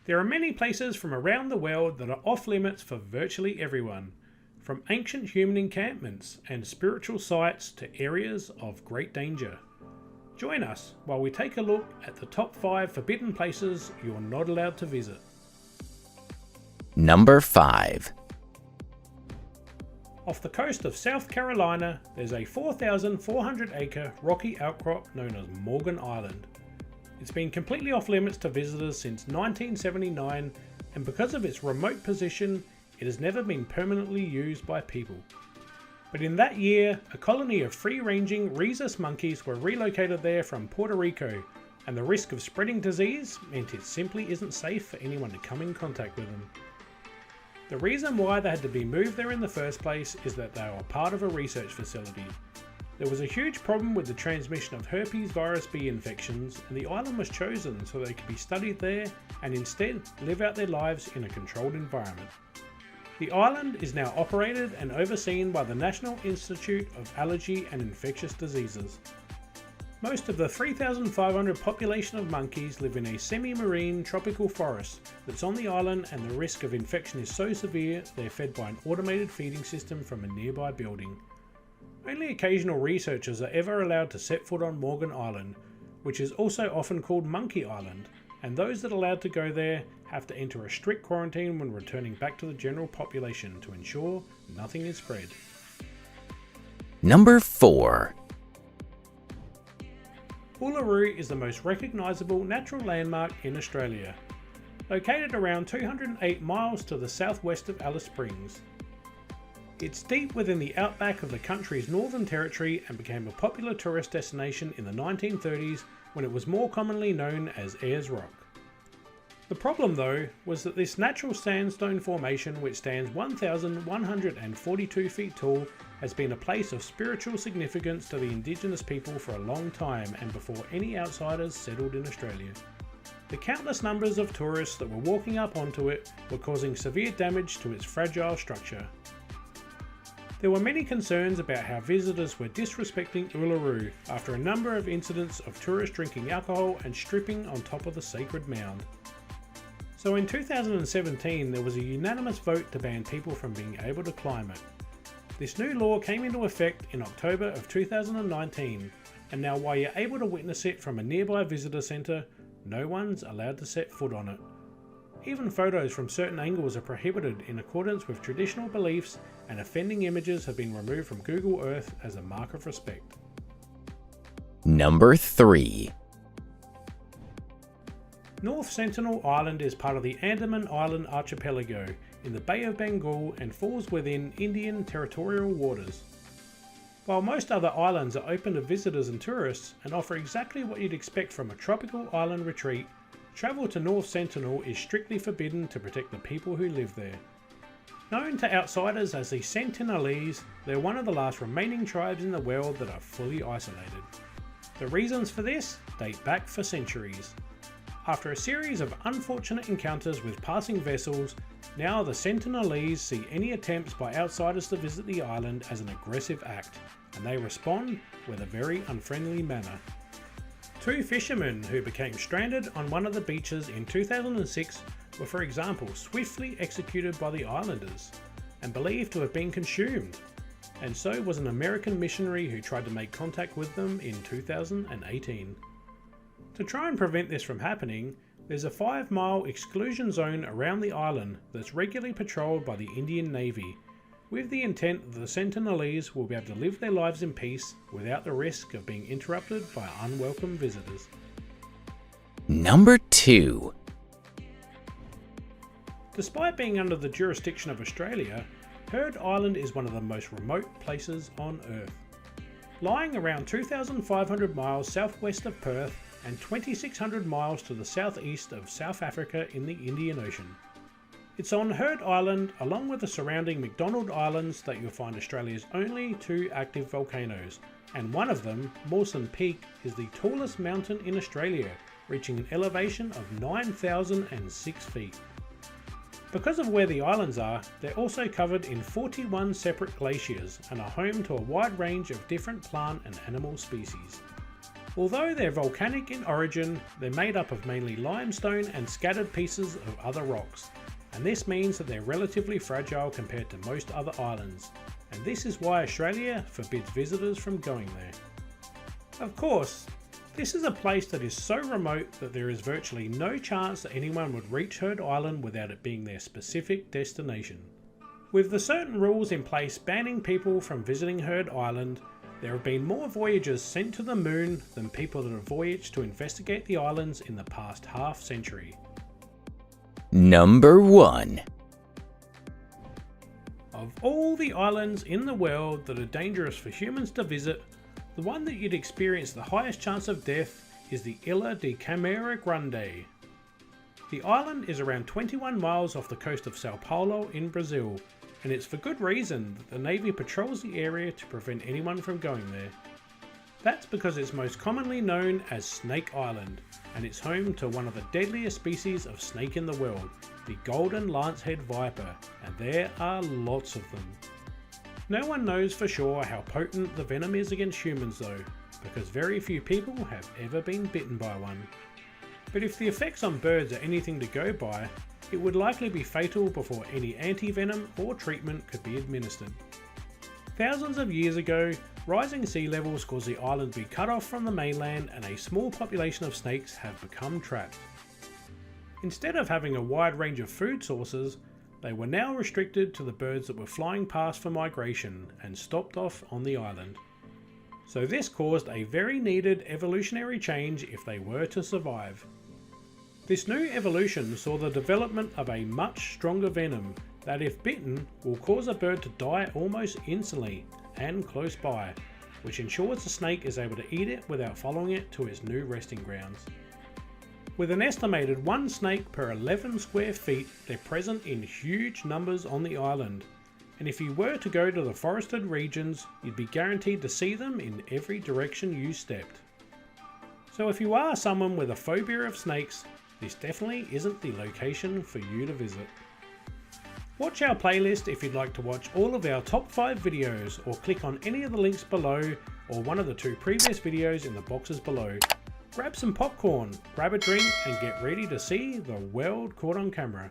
There are many places from around the world that are off limits for virtually everyone, from ancient human encampments and spiritual sites to areas of great danger. Join us while we take a look at the top 5 forbidden places you're not allowed to visit. Number 5. Off the coast of South Carolina, there's a 4,400-acre rocky outcrop known as Morgan Island. It's been completely off limits to visitors since 1979, and because of its remote position, it has never been permanently used by people. But in that year, a colony of free-ranging rhesus monkeys were relocated there from Puerto Rico, and the risk of spreading disease meant it simply isn't safe for anyone to come in contact with them. The reason why they had to be moved there in the first place is that they were part of a research facility. There was a huge problem with the transmission of herpes virus B infections, and the island was chosen so they could be studied there and instead live out their lives in a controlled environment. The island is now operated and overseen by the National Institute of Allergy and Infectious Diseases. Most of the 3,500 population of monkeys live in a semi-marine tropical forest that's on the island, and the risk of infection is so severe they're fed by an automated feeding system from a nearby building. Only occasional researchers are ever allowed to set foot on Morgan Island, which is also often called Monkey Island, and those that are allowed to go there have to enter a strict quarantine when returning back to the general population to ensure nothing is spread. Number 4. Uluru is the most recognisable natural landmark in Australia. Located around 208 miles to the southwest of Alice Springs. It's deep within the outback of the country's Northern Territory and became a popular tourist destination in the 1930s when it was more commonly known as Ayers Rock. The problem though was that this natural sandstone formation, which stands 1,142 feet tall, has been a place of spiritual significance to the indigenous people for a long time and before any outsiders settled in Australia. The countless numbers of tourists that were walking up onto it were causing severe damage to its fragile structure. There were many concerns about how visitors were disrespecting Uluru after a number of incidents of tourists drinking alcohol and stripping on top of the sacred mound. So in 2017 there was a unanimous vote to ban people from being able to climb it. This new law came into effect in October of 2019, and now while you're able to witness it from a nearby visitor centre, no one's allowed to set foot on it. Even photos from certain angles are prohibited in accordance with traditional beliefs, and offending images have been removed from Google Earth as a mark of respect. Number 3. North Sentinel Island is part of the Andaman Island archipelago in the Bay of Bengal and falls within Indian territorial waters. While most other islands are open to visitors and tourists and offer exactly what you'd expect from a tropical island retreat, travel to North Sentinel is strictly forbidden to protect the people who live there. Known to outsiders as the Sentinelese, they're one of the last remaining tribes in the world that are fully isolated. The reasons for this date back for centuries. After a series of unfortunate encounters with passing vessels, now the Sentinelese see any attempts by outsiders to visit the island as an aggressive act, and they respond with a very unfriendly manner. 2 fishermen who became stranded on one of the beaches in 2006 were, for example, swiftly executed by the islanders and believed to have been consumed, and so was an American missionary who tried to make contact with them in 2018. To try and prevent this from happening, there's a 5-mile exclusion zone around the island that's regularly patrolled by the Indian Navy, with the intent that the Sentinelese will be able to live their lives in peace without the risk of being interrupted by unwelcome visitors. Number 2. Despite being under the jurisdiction of Australia, Heard Island is one of the most remote places on Earth. Lying around 2,500 miles southwest of Perth and 2,600 miles to the southeast of South Africa in the Indian Ocean. It's on Heard Island, along with the surrounding McDonald Islands, that you'll find Australia's only 2 active volcanoes, and one of them, Mawson Peak, is the tallest mountain in Australia, reaching an elevation of 9,006 feet. Because of where the islands are, they're also covered in 41 separate glaciers and are home to a wide range of different plant and animal species. Although they're volcanic in origin, they're made up of mainly limestone and scattered pieces of other rocks, and this means that they're relatively fragile compared to most other islands, and this is why Australia forbids visitors from going there. Of course, this is a place that is so remote that there is virtually no chance that anyone would reach Heard Island without it being their specific destination. With the certain rules in place banning people from visiting Heard Island, there have been more voyagers sent to the moon than people that have voyaged to investigate the islands in the past half century. Number 1. Of all the islands in the world that are dangerous for humans to visit, the one that you'd experience the highest chance of death is the Ilha de Camara Grande. The island is around 21 miles off the coast of Sao Paulo in Brazil, and it's for good reason that the Navy patrols the area to prevent anyone from going there. That's because it's most commonly known as Snake Island, and it's home to one of the deadliest species of snake in the world, the golden lancehead viper, and there are lots of them. No one knows for sure how potent the venom is against humans though, because very few people have ever been bitten by one. But if the effects on birds are anything to go by, it would likely be fatal before any anti-venom or treatment could be administered. Thousands of years ago, rising sea levels caused the island to be cut off from the mainland and a small population of snakes have become trapped. Instead of having a wide range of food sources, they were now restricted to the birds that were flying past for migration and stopped off on the island. So this caused a very needed evolutionary change if they were to survive. This new evolution saw the development of a much stronger venom that, if bitten, will cause a bird to die almost instantly and close by, which ensures the snake is able to eat it without following it to its new resting grounds. With an estimated 1 snake per 11 square feet, they're present in huge numbers on the island, and if you were to go to the forested regions, you'd be guaranteed to see them in every direction you stepped. So if you are someone with a phobia of snakes, this definitely isn't the location for you to visit. Watch our playlist if you'd like to watch all of our top 5 videos, or click on any of the links below or one of the 2 previous videos in the boxes below. Grab some popcorn, grab a drink and get ready to see the world caught on camera.